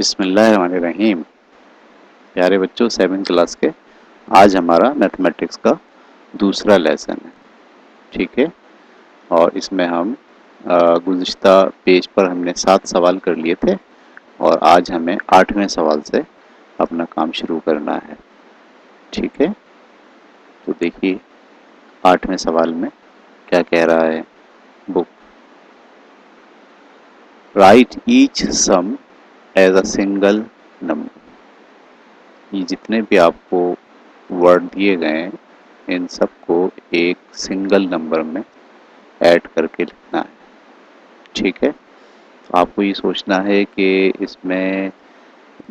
बिस्मिल्लाहिर्रहमानिर्रहीम। प्यारे बच्चों, 7th क्लास के आज हमारा मैथमेटिक्स का दूसरा लेसन है। ठीक है, और इसमें हम गुज़िश्ता पेज पर हमने 7 सवाल कर लिए थे और आज हमें 8वें सवाल से अपना काम शुरू करना है। ठीक है, तो देखिए 8वें सवाल में क्या कह रहा है book. Write each sum as a single number. ये जितने भी आपको वर्ड दिए गए हैं इन सबको एक सिंगल नंबर में ऐड करके लिखना है। ठीक है, तो आपको ये सोचना है कि इसमें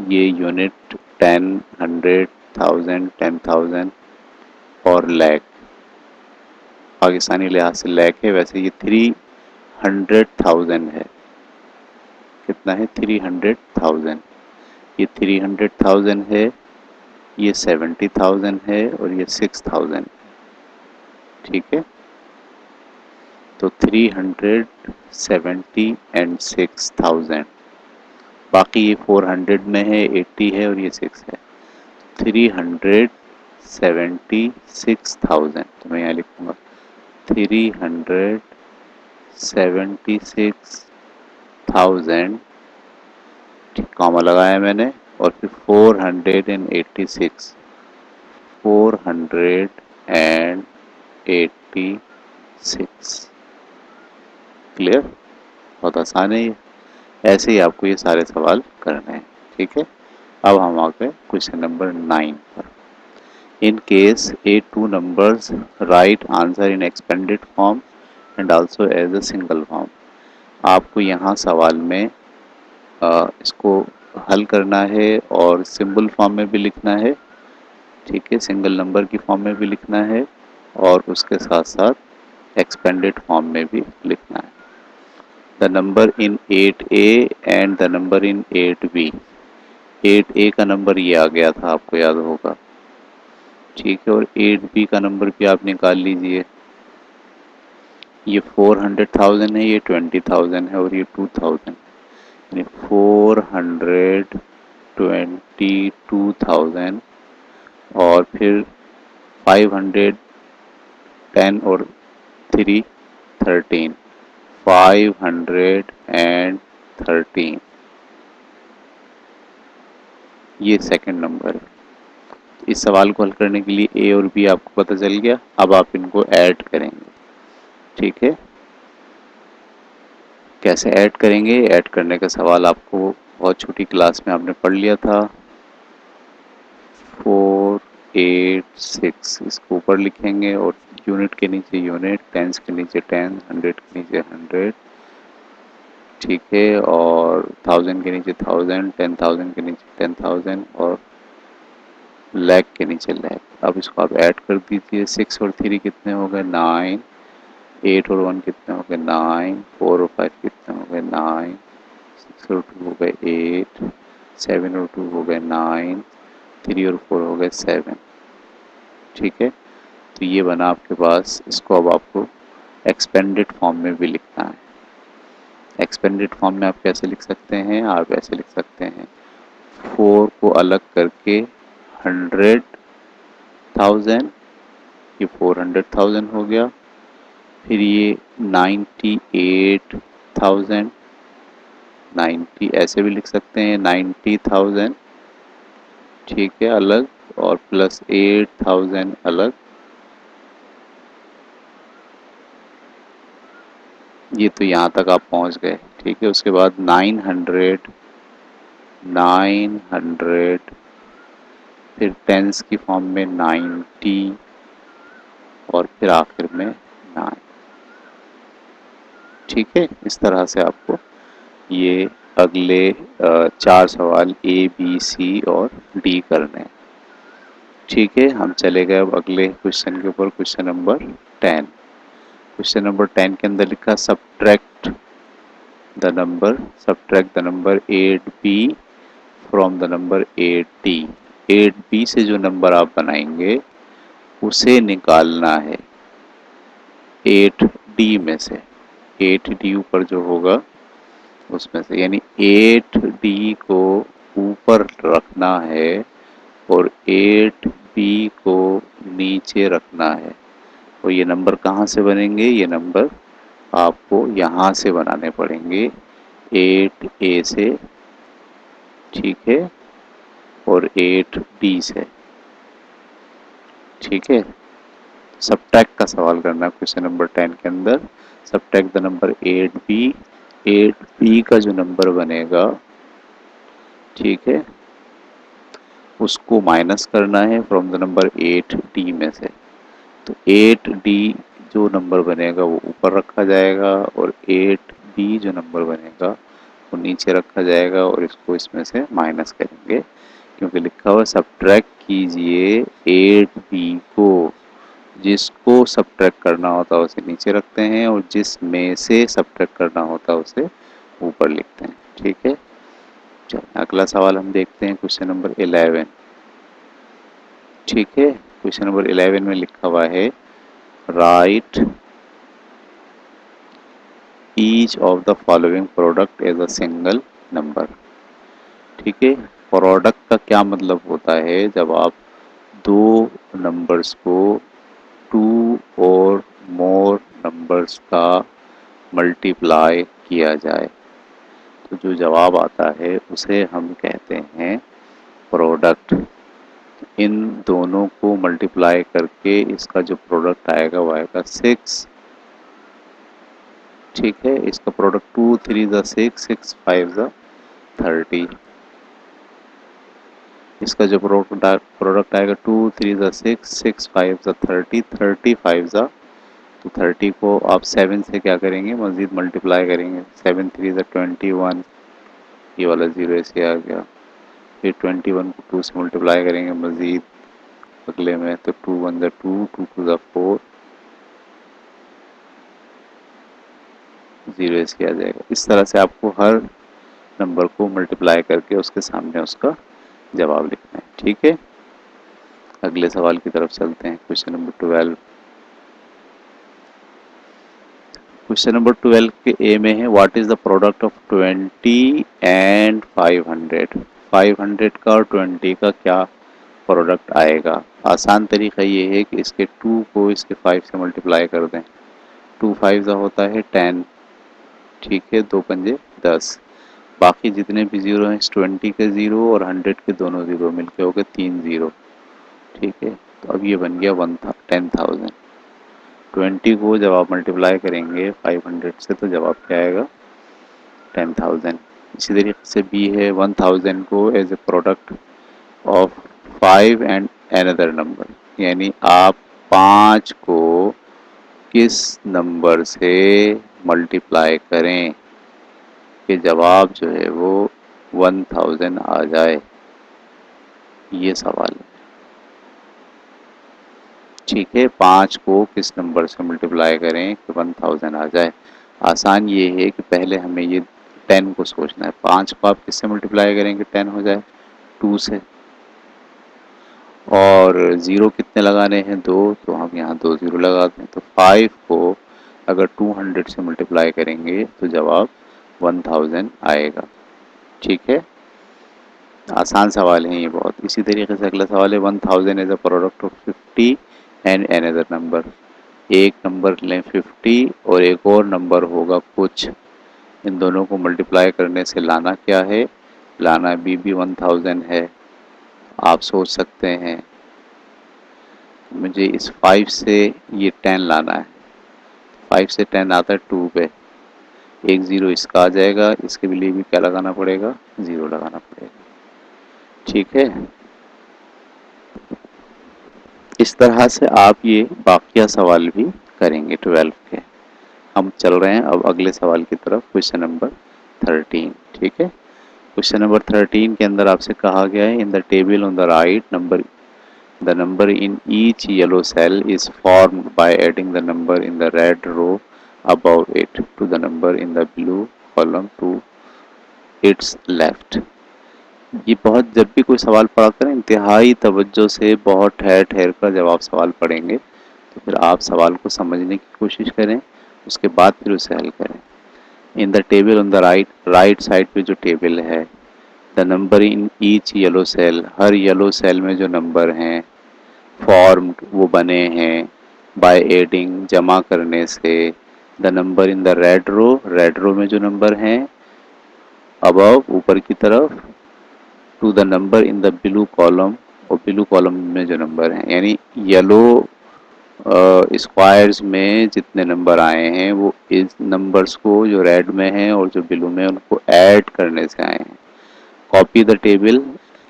ये यूनिट 10, 100, 1000, 10,000 और लैख, पाकिस्तानी लिहाज से लैख है, वैसे ये 300,000 है। कितना है? 300,000। ये 300,000 है, ये 70,000 है और ये 6,000। ठीक है, तो 370 एंड 6,000। बाकी ये 400 में है, 80 है और ये 6 है। 376,000, तो मैं यहाँ लिखूंगा 376,000, कॉमा लगाया मैंने, और फिर 486, 486। क्लियर? बहुत आसान है ये। ऐसे ही आपको ये सारे सवाल करने हैं। ठीक है, अब हम आ गए क्वेश्चन नंबर 9 पर। In case a two numbers write answer in expanded form and also as a single form. आपको यहाँ सवाल में इसको हल करना है और सिंबल फॉर्म में भी लिखना है। ठीक है, सिंगल नंबर की फॉर्म में भी लिखना है और उसके साथ साथ एक्सपेंडेड फॉर्म में भी लिखना है। The number in 8A and the number in 8B। 8A का नंबर ये आ गया था, आपको याद होगा। ठीक है, और 8B का नंबर भी आप निकाल लीजिए। ये 400,000 है, ये 20,000 है और ये 2,000, यानी 422,000 और फिर 510 और 3 13, 513। ये सेकंड नंबर है। इस सवाल को हल करने के लिए ए और बी आपको पता चल गया। अब आप इनको ऐड करेंगे। ठीक है, कैसे ऐड करेंगे? ऐड करने का सवाल आपको बहुत छोटी क्लास में आपने पढ़ लिया था। 4, 8, 6 इसको ऊपर लिखेंगे और यूनिट के नीचे यूनिट, टेंस के नीचे 10, 100 के नीचे 100। ठीक है, और 1000 के नीचे 1000, 10,000 के नीचे 10,000 और लैख के नीचे लैख। अब इसको आप ऐड कर दीजिए। 6 और 3 कितने हो गए? 9। 8 और 1 कितने हो गए? 9। 4 और 5 कितने हो गए? 9। 6 और 2 हो गए 8। 7 और 2 हो गए 9। 3 और 4 हो गए 7। ठीक है, तो ये बना आपके पास। इसको अब आपको एक्सपेंडेड फॉर्म में भी लिखना है। एक्सपेंडेड फॉर्म में आप कैसे लिख सकते हैं? आप ऐसे लिख सकते हैं, 4 को अलग करके 100,000, ये 400,000 हो गया। फिर ये 98,000, 90 ऐसे भी लिख सकते हैं, 90,000। ठीक है, अलग, और प्लस 8,000 अलग। ये तो यहाँ तक आप पहुँच गए। ठीक है, उसके बाद 900, 900, फिर टेंस की फॉर्म में 90 और फिर आखिर में 9। ठीक है, इस तरह से आपको ये अगले 4 सवाल ए, बी, सी और डी करने हैं। ठीक है, हम चले गए अब अगले क्वेश्चन के ऊपर, क्वेश्चन नंबर 10। क्वेश्चन नंबर 10 के अंदर लिखा subtract the number 8B from the number 8D। 8B से जो नंबर आप बनाएंगे उसे निकालना है 8D में से। 8D ऊपर जो होगा उसमें से, यानी 8D को ऊपर रखना है और 8b को नीचे रखना है। और ये नंबर कहाँ से बनेंगे? ये नंबर आपको यहाँ से बनाने पड़ेंगे, 8a से, ठीक है, और 8b से, ठीक है। सब्ट्रैक्ट का सवाल करना है क्वेश्चन नंबर 10 के अंदर। Subtract the number 8b, 8b का जो नंबर बनेगा, ठीक है, उसको माइनस करना है फ्रॉम द नंबर 8d में से। तो 8d जो नंबर बनेगा वो ऊपर रखा जाएगा और 8b जो नंबर बनेगा वो नीचे रखा जाएगा और इसको इसमें से माइनस करेंगे, क्योंकि लिखा हुआ सब्ट्रैक्ट कीजिए 8b को। जिसको सब्ट्रैक्ट करना होता है उसे नीचे रखते हैं और जिसमें से सब्ट्रैक्ट करना होता है उसे ऊपर लिखते हैं, ठीक है। चलिए अगला सवाल हम देखते हैं, क्वेश्चन नंबर 11, ठीक है। क्वेश्चन नंबर 11 में लिखा हुआ है write each of the following product as a single number, ठीक है। प्रोडक्ट का क्या मतलब होता है? जब आप दो नंबर्स को टू और मोर नंबर्स का मल्टीप्लाई किया जाए तो जो जवाब आता है उसे हम कहते हैं प्रोडक्ट। इन दोनों को मल्टीप्लाई करके इसका जो प्रोडक्ट आएगा वो आएगा 6, ठीक है। इसका प्रोडक्ट 2 3 ज़ा 6, 6 5 ज़ा 30। इसका जो प्रोडक्ट आएगा 2 3 ज़ा 6, 6 5 ज़ा 30, 30 5 ज़ा, तो 30 को आप 7 से क्या करेंगे? मज़ीद मल्टीप्लाई करेंगे। 7 3 ज़ा 21, ये वाला जीरो ऐसे आ गया। फिर 21 को 2 से मल्टीप्लाई करेंगे मज़ीद अगले में, तो 2 1 ज़ा 2, 2 2 ज़ा 4, जीरो ऐसे आ जाएगा। इस तरह से आपको हर नंबर को मल्टीप्लाई करके उसके सामने उसका जवाब लिखना है, ठीक है। अगले सवाल की तरफ चलते हैं, क्वेश्चन नंबर 12। क्वेश्चन नंबर 12 के ए में है what is the product of 20 and 500। 500 का और 20 का क्या प्रोडक्ट आएगा? आसान तरीका ये है कि इसके 2 को इसके 5 से मल्टीप्लाई कर दें। 2 5 का होता है 10, ठीक है, 2 पंजे 10। बाकी जितने भी जीरो हैं, 20 के जीरो और 100 के दोनों जीरो मिलके हो गए 3 जीरो, ठीक है। तो अब ये बन गया 10,000। 20 को जब आप मल्टीप्लाई करेंगे 500 से तो जवाब क्या आएगा? 10,000। इसी तरीके से बी है 1000 को as a product of 5 and another number, यानी आप 5 को किस नंबर से मल्टीप्लाई करें कि जवाब जो है वो 1000 आ जाए, ये सवाल है, ठीक है। 5 को किस नंबर से मल्टीप्लाई करें कि 1000 आ जाए? आसान ये है कि पहले हमें ये 10 को सोचना है। 5 को आप किससे मल्टीप्लाई करेंगे 10 हो जाए? 2 से। और ज़ीरो कितने लगाने हैं? 2, तो हम यहाँ 2 ज़ीरो लगा दें। तो 5 को अगर 200 से मल्टीप्लाई करेंगे तो जवाब 1000 आएगा, ठीक है। आसान सवाल है ये बहुत। इसी तरीके से अगला सवाल है 1000 is a product of 50 and another number. एक नंबर लें 50 और एक और नंबर होगा कुछ, इन दोनों को मल्टीप्लाई करने से लाना क्या है? लाना भी 1000 है। आप सोच सकते हैं मुझे इस 5 से ये 10 लाना है। 5 से 10 आता है 2 पे, एक ज़ीरो इसका आ जाएगा, इसके लिए भी क्या लगाना पड़ेगा? ज़ीरो लगाना पड़ेगा, ठीक है। इस तरह से आप ये बाकिया सवाल भी करेंगे 12 के। हम चल रहे हैं अब अगले सवाल की तरफ, क्वेश्चन नंबर 13, ठीक है। क्वेश्चन नंबर 13 के अंदर आपसे कहा गया है in the table on the right number the number in each yellow cell is formed by adding the number in the red row above it to the number in the blue column to its left। ये बहुत, जब भी कोई सवाल पढ़ा करें इंतहाई तवज्जो से बहुत ठहर ठहर कर जब आप सवाल पढ़ेंगे तो फिर आप सवाल को समझने की कोशिश करें, उसके बाद फिर उसे हल करें। In the table on the right, right side पे जो टेबल है the number in each yellow cell, हर येलो सेल में जो नंबर हैं फॉर्म्ड, वो बने हैं बाय एडिंग, जमा करने से, the number in the red row में जो नंबर हैं अबव, ऊपर की तरफ, to the number in the blue column, और ब्लू कॉलम में जो नंबर हैं, यानी येलो स्क्वायर्स में जितने नंबर आए हैं वो इस नंबर्स को जो रेड में है और जो ब्लू में उनको ऐड करने से आए हैं। कॉपी द टेबल,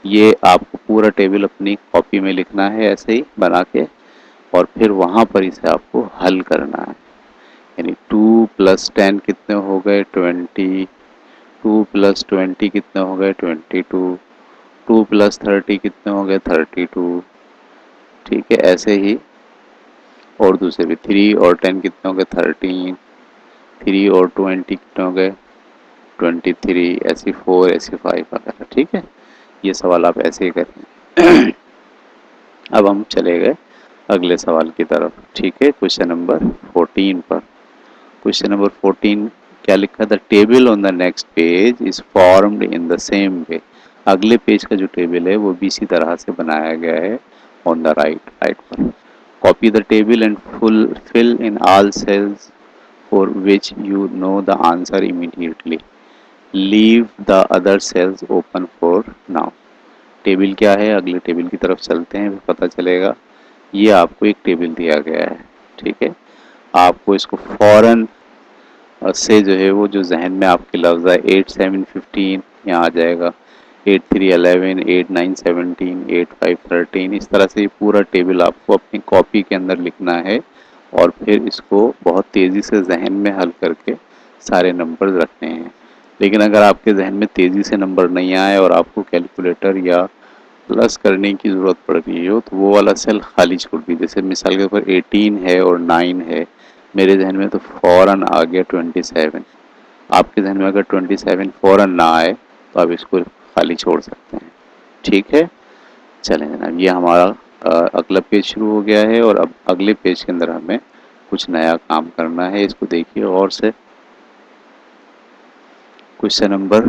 ये आपको पूरा टेबल अपनी कॉपी में लिखना है ऐसे ही बना के, और फिर वहाँ पर इसे आपको हल करना है। यानी 2 + 10 कितने हो गए 20, 2 + 20 कितने हो गए 22, 2 + 30 कितने हो गए 32। ठीक है, ऐसे ही और दूसरे भी 3 और 10 कितने हो गए 13, 3 और 20 कितने हो गए 23, ऐसी 4, ऐसी 5 वगैरह। ठीक है, ये सवाल आप ऐसे ही करें। अब हम चले गए अगले सवाल की तरफ। ठीक है, क्वेश्चन नंबर 14 पर। क्वेश्चन नंबर 14 क्या लिखा था, table on the next page is formed in the same way. अगले पेज का जो टेबल है वो भी इसी तरह से बनाया गया है ऑन द राइट पर। Copy the table and full fill in all cells for which you know the answer immediately, leave the other cells open for now. Table क्या है, अगले टेबल की तरफ चलते हैं, पता चलेगा। ये आपको एक टेबल दिया गया है। ठीक है, आपको इसको फौरन से जो है वो जो जहन में आपके लफ्ज़ है 8 7 15 यहाँ आ जाएगा, 8 3 11, 8 9 17, 8 5 13, इस तरह से ये पूरा टेबल आपको अपनी कॉपी के अंदर लिखना है और फिर इसको बहुत तेज़ी से जहन में हल करके सारे नंबर रखने हैं। लेकिन अगर आपके जहन में तेज़ी से नंबर नहीं आए और आपको कैलकुलेटर या प्लस करने की ज़रूरत पड़ रही हो तो वो वाला सेल खाली छोड़ दीजिए। जैसे मिसाल के ऊपर 18 है और 9 है, मेरे जहन में तो फ़ौरन आ गया 27। आपके जहन में अगर 27 फ़ौरन ना आए तो आप इसको खाली छोड़ सकते हैं। ठीक है, चलें जनाब, ये हमारा अगला पेज शुरू हो गया है और अब अगले पेज के अंदर हमें कुछ नया काम करना है। इसको देखिए और से। क्वेश्चन नंबर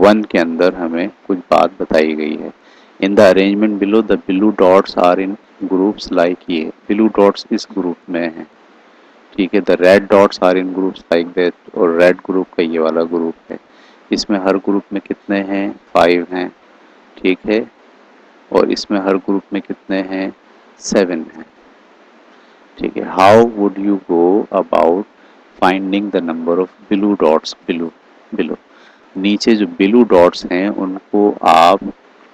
1 के अंदर हमें कुछ बात बताई गई है। In the arrangement below the blue dots are in groups like, ये ब्लू डॉट्स इस ग्रुप में है। ठीक है, the red dots are in groups like that, और रेड ग्रुप का ये वाला ग्रुप है। इसमें हर ग्रुप में कितने हैं 5 हैं। ठीक है, और इसमें हर ग्रुप में कितने हैं 7 हैं। ठीक है, how would you go about finding the number of blue dots below below. नीचे जो ब्लू डॉट्स हैं उनको आप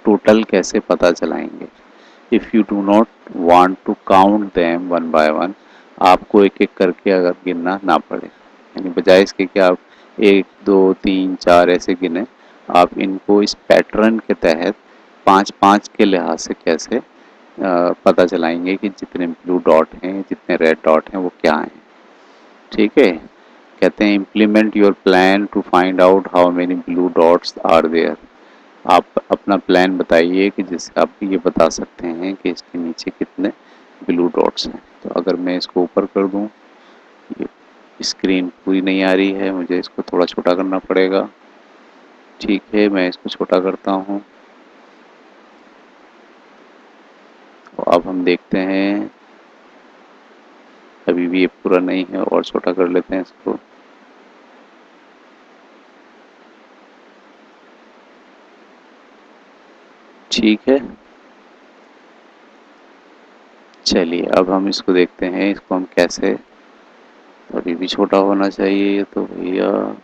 टोटल कैसे पता चलाएंगे। If you do not want to count them one by one, आपको एक एक करके अगर गिनना ना पड़े, यानी बजाय इसके कि आप 1 2 3 4 ऐसे गिने, आप इनको इस पैटर्न के तहत 5 5 के लिहाज से कैसे पता चलाएंगे कि जितने ब्लू डॉट हैं जितने रेड डॉट हैं वो क्या हैं। ठीक है, कहते हैं implement your plan to find out how many blue dots are there. आप अपना प्लान बताइए कि जिससे आप ये बता सकते हैं कि इसके नीचे कितने ब्लू डॉट्स हैं। तो अगर मैं इसको ऊपर कर दूं, ये स्क्रीन पूरी नहीं आ रही है, मुझे इसको थोड़ा छोटा करना पड़ेगा। ठीक है, मैं इसको छोटा करता हूँ। तो अब हम देखते हैं, अभी भी ये पूरा नहीं है और छोटा कर लेते हैं इसको। ठीक है, चलिए अब हम इसको देखते हैं, इसको हम कैसे, अभी भी छोटा होना चाहिए ये तो भैया।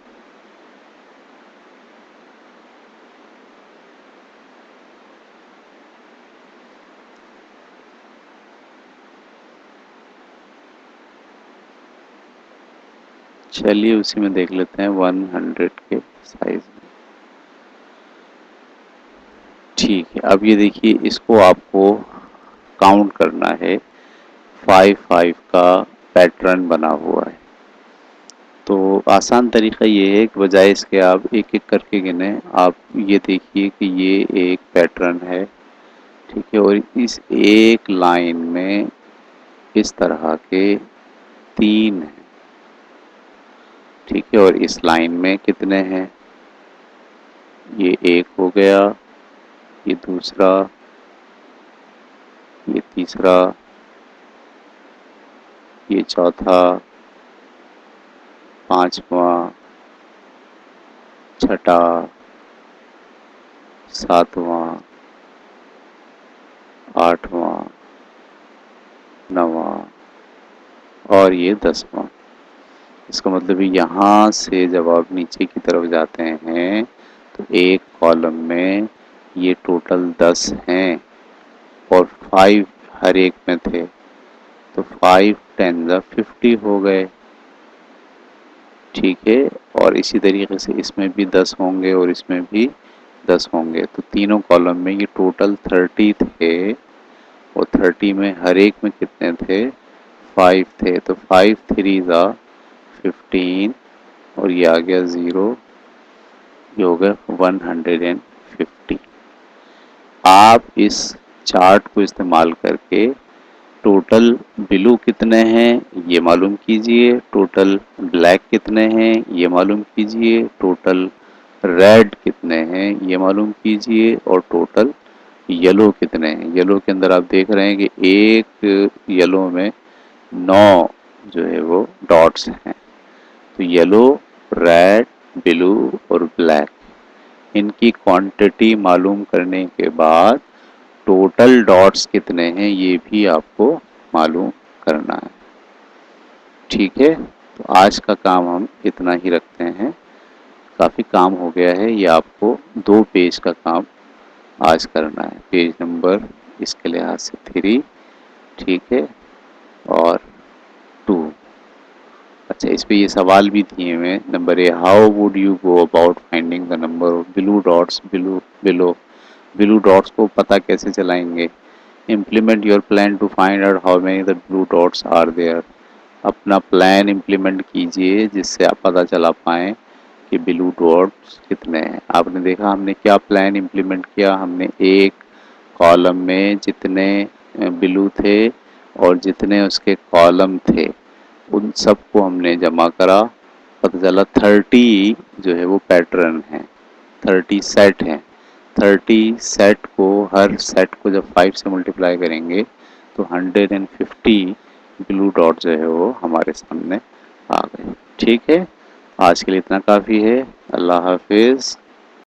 चलिए उसी में देख लेते हैं 100 के साइज में। ठीक है, अब ये देखिए इसको आपको काउंट करना है। 5 5 का पैटर्न बना हुआ है। तो आसान तरीका ये है कि बजाय इसके आप एक एक करके गिने, आप ये देखिए कि ये एक पैटर्न है। ठीक है, और इस एक लाइन में इस तरह के 3 हैं। ठीक है, और इस लाइन में कितने हैं ये एक हो गया, ये दूसरा, ये तीसरा, ये चौथा, पांचवा, छठा, सातवां, आठवां, नवां और ये 10वां। इसका मतलब यहाँ से जब आप नीचे की तरफ जाते हैं तो एक कॉलम में ये टोटल 10 हैं और 5 हर एक में थे, तो 5 10 जा 50 हो गए। ठीक है, और इसी तरीके से इसमें भी 10 होंगे और इसमें भी 10 होंगे, तो तीनों कॉलम में ये टोटल 30 थे और 30 में हर एक में कितने थे? 5 थे, तो 5 3 जा 15 और ये आ गया 0, ये हो गया 150। आप इस चार्ट को इस्तेमाल करके टोटल ब्लू कितने हैं ये मालूम कीजिए, टोटल ब्लैक कितने हैं ये मालूम कीजिए, टोटल रेड कितने हैं ये मालूम कीजिए और टोटल येलो कितने हैं। येलो के अंदर आप देख रहे हैं कि एक येलो में 9 जो है वो डॉट्स हैं। तो येलो, रेड, ब्लू और ब्लैक, इनकी क्वांटिटी मालूम करने के बाद टोटल डॉट्स कितने हैं ये भी आपको मालूम करना है। ठीक है, तो आज का काम हम इतना ही रखते हैं, काफ़ी काम हो गया है। ये आपको 2 पेज का काम आज करना है, पेज नंबर इसके लिहाज से 3, ठीक है, और 2। अच्छा, इस पे ये सवाल भी दिए हुए हैं। Number A, how would you go about finding the number of blue dots below. Blue dots को पता कैसे चलाएंगे? Implement your plan to find out how many the blue dots are there. अपना प्लान इम्प्लीमेंट कीजिए जिससे आप पता चला पाएँ कि ब्लू डॉट्स कितने हैं। आपने देखा हमने क्या प्लान इम्प्लीमेंट किया, हमने एक कॉलम में जितने ब्लू थे और जितने उसके कॉलम थे उन सबको हमने जमा करा, पता चला 30 जो है वो पैटर्न है, 30 सेट हैं। 30 सेट को, हर सेट को जब 5 से मल्टीप्लाई करेंगे तो 150 ब्लू डॉट जो है वो हमारे सामने आ गए। ठीक है, आज के लिए इतना काफ़ी है। अल्लाह हाफिज़।